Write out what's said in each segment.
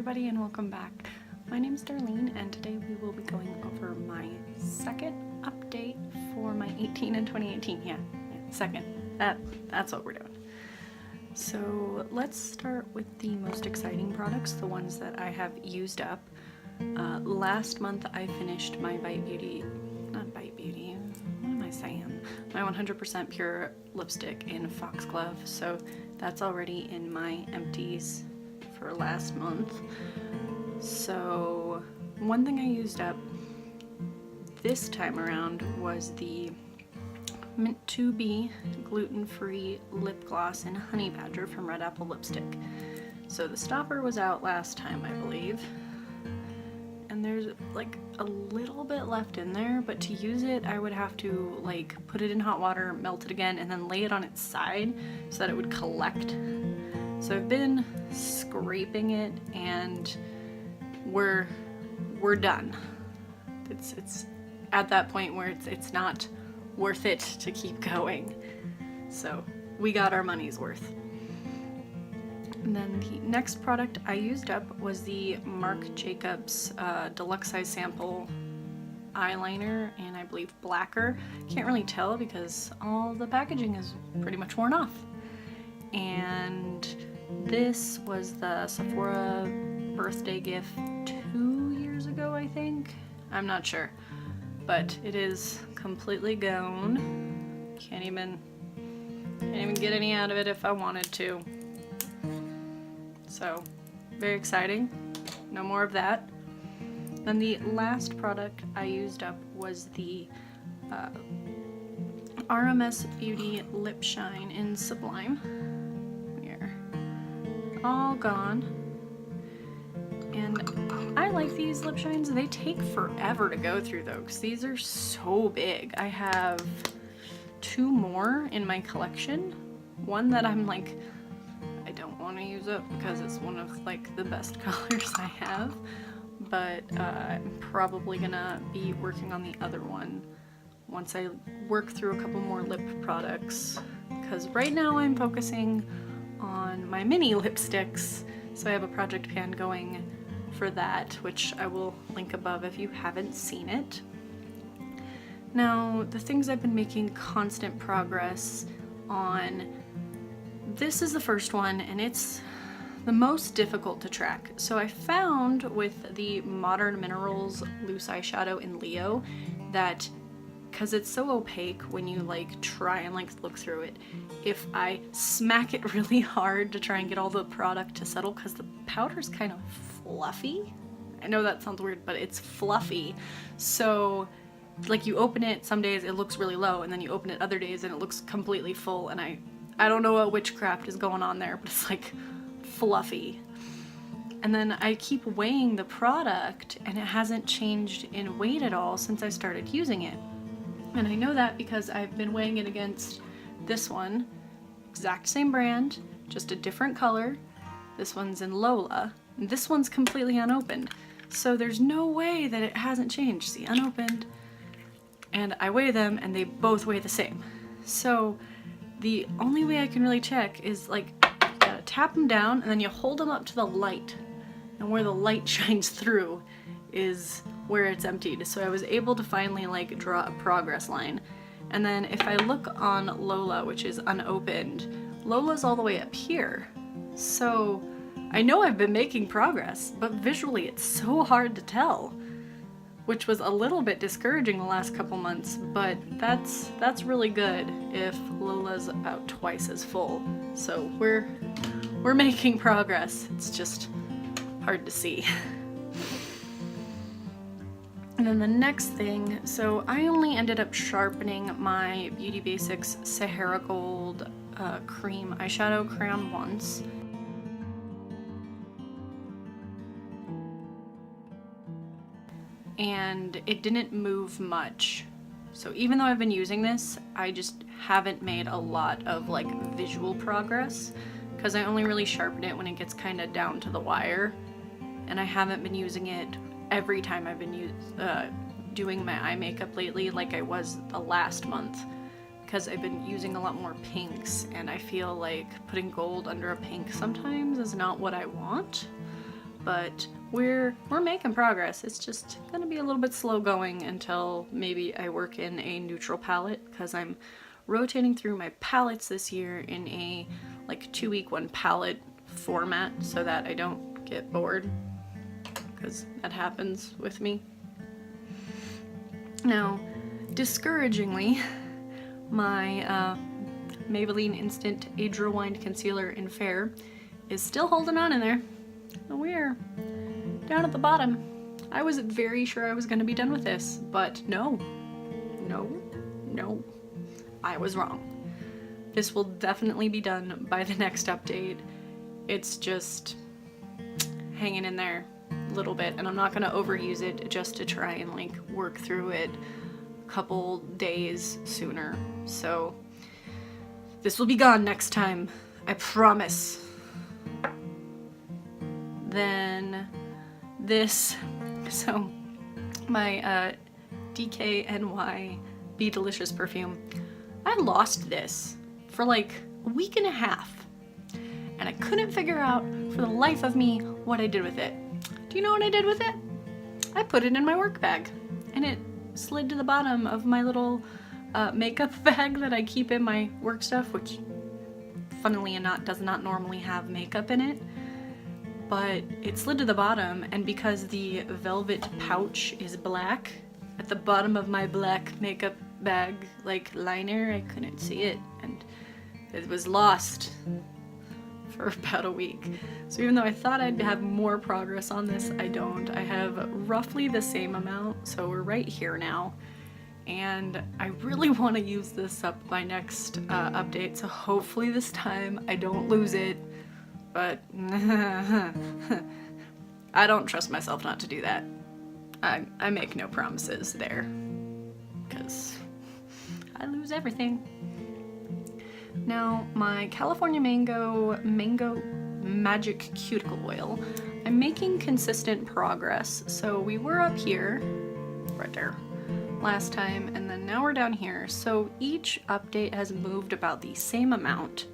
everybody and welcome back. My name is Darlene and today we will be going over my second update for my 18 and 2018. Yeah, second. That's what we're doing. So let's start with the most exciting products, the ones that I have used up. Last month I finished my my 100% pure lipstick in Foxglove, so that's already in my empties for last month. So one thing I used up this time around was the Mint 2B gluten-free lip gloss in Honey Badger from Red Apple Lipstick. So the stopper was out last time, I believe, and there's like a little bit left in there, but to use it I would have to like put it in hot water, melt it again, and then lay it on its side so that it would collect. So I've been scraping it and we're done. It's at that point where it's not worth it to keep going. So we got our money's worth. And then the next product I used up was the Marc Jacobs deluxe size sample eyeliner, and I believe blacker. Can't really tell because all the packaging is pretty much worn off. And this was the Sephora birthday gift 2 years ago, I think. I'm not sure, but it is completely gone. Can't even get any out of it if I wanted to. So, very exciting. No more of that. Then the last product I used up was the RMS Beauty Lip Shine in Sublime. Here. All gone. And I like these lip shines. They take forever to go through though, because these are so big. I have 2 more in my collection. One that I'm like, I don't want to use up because it's one of like the best colors I have, but I'm probably gonna be working on the other one once I work through a couple more lip products, because right now I'm focusing on my mini lipsticks. So I have a project pan going for that, which I will link above if you haven't seen it. Now, the things I've been making constant progress on, this is the first one, and it's the most difficult to track. So I found with the Modern Minerals loose eyeshadow in Leo that, because it's so opaque when you like try and like look through it, if I smack it really hard to try and get all the product to settle, because the powder's kind of fluffy. I know that sounds weird, but it's fluffy. So like you open it, some days it looks really low, and then you open it other days and it looks completely full, and I don't know what witchcraft is going on there, but it's like fluffy. And then I keep weighing the product and it hasn't changed in weight at all since I started using it. And I know that because I've been weighing it against this one, exact same brand, just a different color. This one's in Lola, and this one's completely unopened. So there's no way that it hasn't changed. See, unopened, and I weigh them and they both weigh the same. So the only way I can really check is like, you gotta tap them down and then you hold them up to the light, and where the light shines through is where it's emptied. So I was able to finally like draw a progress line. And then if I look on Lola, which is unopened, Lola's all the way up here. So I know I've been making progress, but visually it's so hard to tell, which was a little bit discouraging the last couple months, but that's really good if Lola's about twice as full. So we're making progress. It's just hard to see. And then the next thing, so I only ended up sharpening my Beauty Basics Sahara Gold cream eyeshadow crayon once. And it didn't move much. So even though I've been using this, I just haven't made a lot of like visual progress, because I only really sharpen it when it gets kind of down to the wire, and I haven't been using it every time I've been doing my eye makeup lately like I was the last month, because I've been using a lot more pinks, and I feel like putting gold under a pink sometimes is not what I want. but we're making progress. It's just gonna be a little bit slow going until maybe I work in a neutral palette, because I'm rotating through my palettes this year in a like 2-week 1 palette format so that I don't get bored, because that happens with me. Now, discouragingly, my Maybelline Instant Age Rewind Concealer in Fair is still holding on in there. We're down at the bottom. I was very sure I was going to be done with this, but no, I was wrong. This will definitely be done by the next update. It's just hanging in there a little bit, and I'm not going to overuse it just to try and like work through it a couple days sooner. So this will be gone next time, I promise. Then this, so my DKNY Be Delicious perfume, I lost this for like a week and a half, and I couldn't figure out for the life of me what I did with it. Do you know what I did with it? I put it in my work bag, and it slid to the bottom of my little makeup bag that I keep in my work stuff, which funnily enough does not normally have makeup in it. But it slid to the bottom, and because the velvet pouch is black, at the bottom of my black makeup bag like liner, I couldn't see it, and it was lost for about a week. So even though I thought I'd have more progress on this, I don't. I have roughly the same amount, so we're right here now. And I really want to use this up by next update, so hopefully this time I don't lose it. But I don't trust myself not to do that. I make no promises there, because I lose everything. Now, my California Mango Magic Cuticle Oil, I'm making consistent progress. So we were up here, right there, last time, and then now we're down here. So each update has moved about the same amount.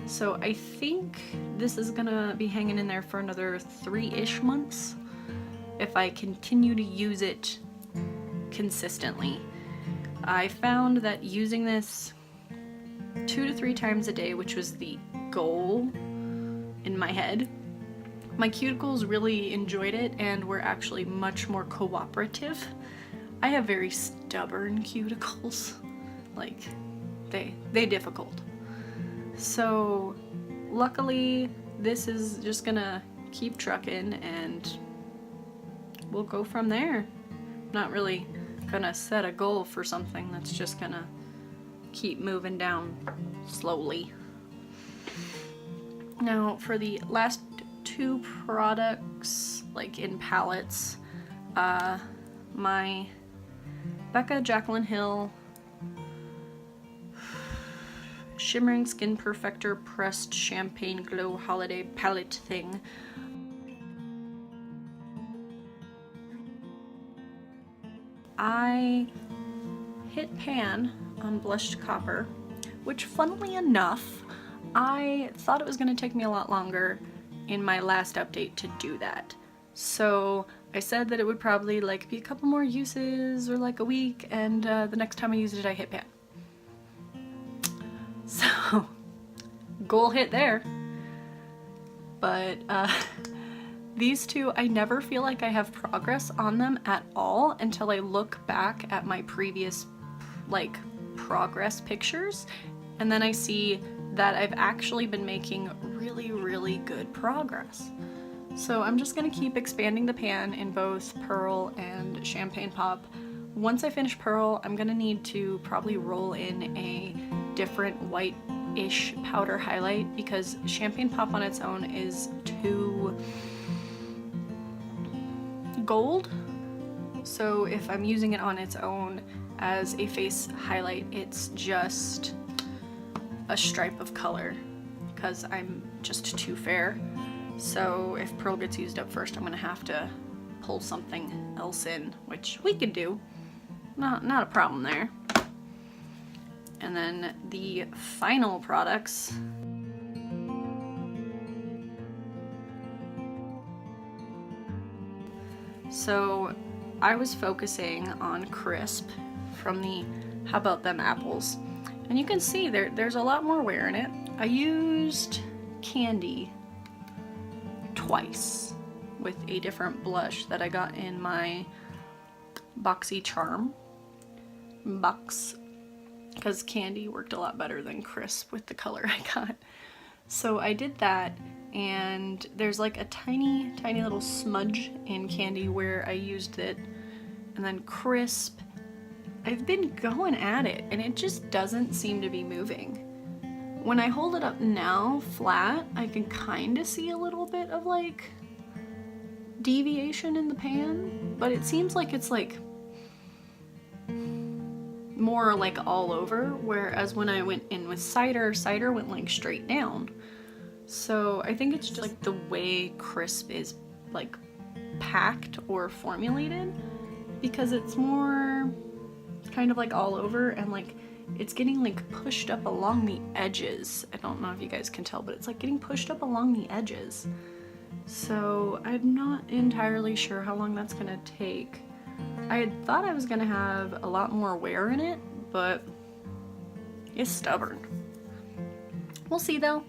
So I think this is gonna be hanging in there for another 3-ish months if I continue to use it consistently. I found that using this 2 to 3 times a day, which was the goal in my head, my cuticles really enjoyed it and were actually much more cooperative. I have very stubborn cuticles, like they difficult. So luckily this is just gonna keep trucking and we'll go from there. Not really gonna set a goal for something that's just gonna keep moving down slowly. Now for the last 2 products, like in palettes, my Becca Jaclyn Hill Shimmering Skin Perfector Pressed Champagne Glow Holiday Palette thing. I hit pan on Blushed Copper, which funnily enough, I thought it was going to take me a lot longer in my last update to do that. So I said that it would probably like be a couple more uses or like a week, and the next time I used it I hit pan. So, goal hit there. But these 2, I never feel like I have progress on them at all until I look back at my previous like progress pictures, and then I see that I've actually been making really good progress. So I'm just gonna keep expanding the pan in both Pearl and Champagne Pop. Once I finish Pearl, I'm gonna need to probably roll in a different white-ish powder highlight, because Champagne Pop on its own is too gold. So if I'm using it on its own as a face highlight, it's just a stripe of color, because I'm just too fair. So if Pearl gets used up first, I'm gonna have to pull something else in, which we could do. Not a problem there. And then the final products So I was focusing on crisp from the How About Them apples. And you can see there's a lot more wear in it. I used candy twice with a different blush that I got in my Boxy Charm box, because candy worked a lot better than crisp with the color I got. So I did that, and there's like a tiny little smudge in candy where I used it, and then crisp, I've been going at it and it just doesn't seem to be moving. When I hold it up now flat, I can kind of see a little bit of like deviation in the pan, but it seems like it's like more like all over, whereas when I went in with cider went like straight down. So I think it's just like the way crisp is like packed or formulated, because it's more kind of like all over, and like it's getting like pushed up along the edges. I don't know if you guys can tell, but it's like getting pushed up along the edges. So I'm not entirely sure how long that's gonna take. I had thought I was gonna have a lot more wear in it, but it's stubborn. We'll see though.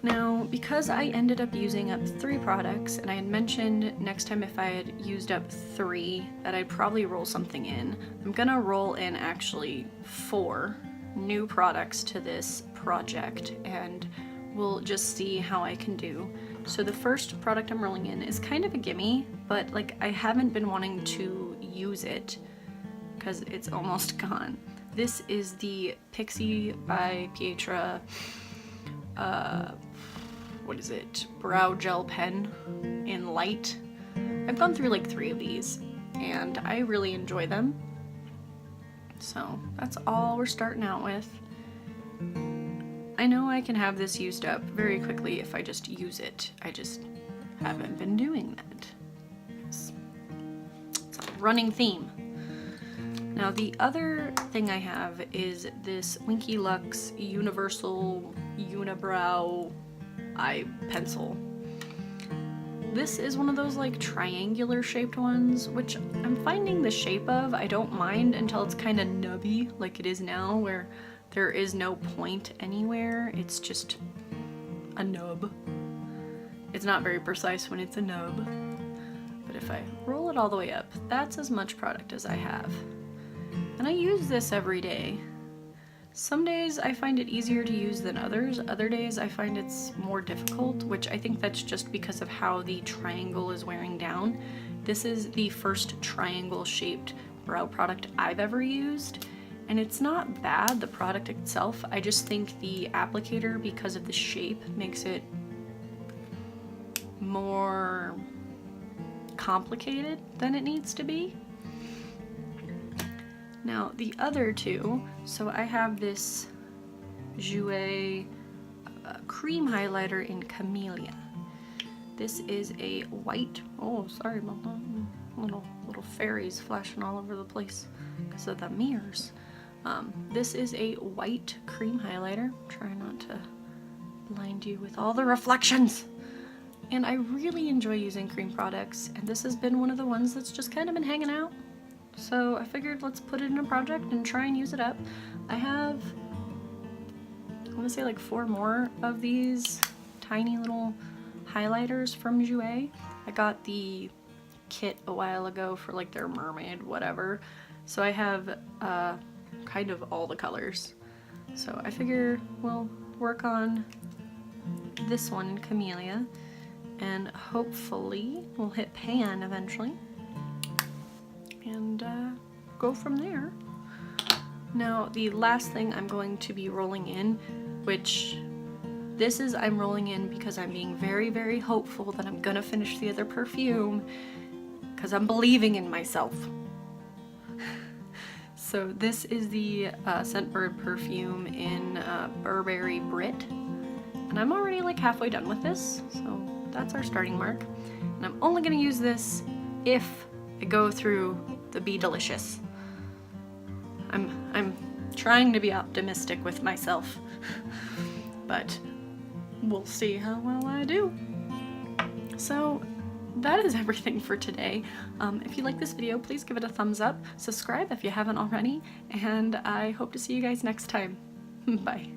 Now, because I ended up using up 3 products, and I had mentioned next time if I had used up 3 that I'd probably roll something in, I'm gonna roll in actually 4 new products to this project, and we'll just see how I can do. So the first product I'm rolling in is kind of a gimme, but like I haven't been wanting to use it because it's almost gone. This is the Pixie by Pietra what is it? Brow gel pen in light. I've gone through like 3 of these and I really enjoy them. So that's all we're starting out with. I know I can have this used up very quickly if I just use it. I just haven't been doing that. It's a running theme. Now the other thing I have is this Winky Lux Universal Unibrow Eye Pencil. This is one of those like triangular shaped ones, which I'm finding the shape of I don't mind until it's kind of nubby like it is now, where there is no point anywhere. It's just a nub. It's not very precise when it's a nub. But if I roll it all the way up, that's as much product as I have. And I use this every day. Some days I find it easier to use than others. Other days I find it's more difficult, which I think that's just because of how the triangle is wearing down. This is the first triangle shaped brow product I've ever used. And it's not bad, the product itself. I just think the applicator, because of the shape, makes it more complicated than it needs to be. Now the other 2, so I have this Jouer cream highlighter in Camellia. This is a white, oh sorry about that, little fairies flashing all over the place because of the mirrors. This is a white cream highlighter. Try not to blind you with all the reflections. And I really enjoy using cream products, and this has been one of the ones that's just kind of been hanging out. So I figured let's put it in a project and try and use it up. I have, I want to say like 4 more of these tiny little highlighters from Jouer. I got the kit a while ago for like their mermaid whatever. So I have kind of all the colors. So I figure we'll work on this one in Camellia, and hopefully we'll hit pan eventually. And go from there. Now the last thing I'm going to be rolling in, which this is I'm rolling in because I'm being very hopeful that I'm gonna finish the other perfume because I'm believing in myself. So this is the Scentbird perfume in Burberry Brit, and I'm already like halfway done with this, so that's our starting mark. And I'm only gonna use this if I go through the Be Delicious. I'm trying to be optimistic with myself, but we'll see how well I do. So that is everything for today. If you like this video, please give it a thumbs up, subscribe if you haven't already, and I hope to see you guys next time. Bye.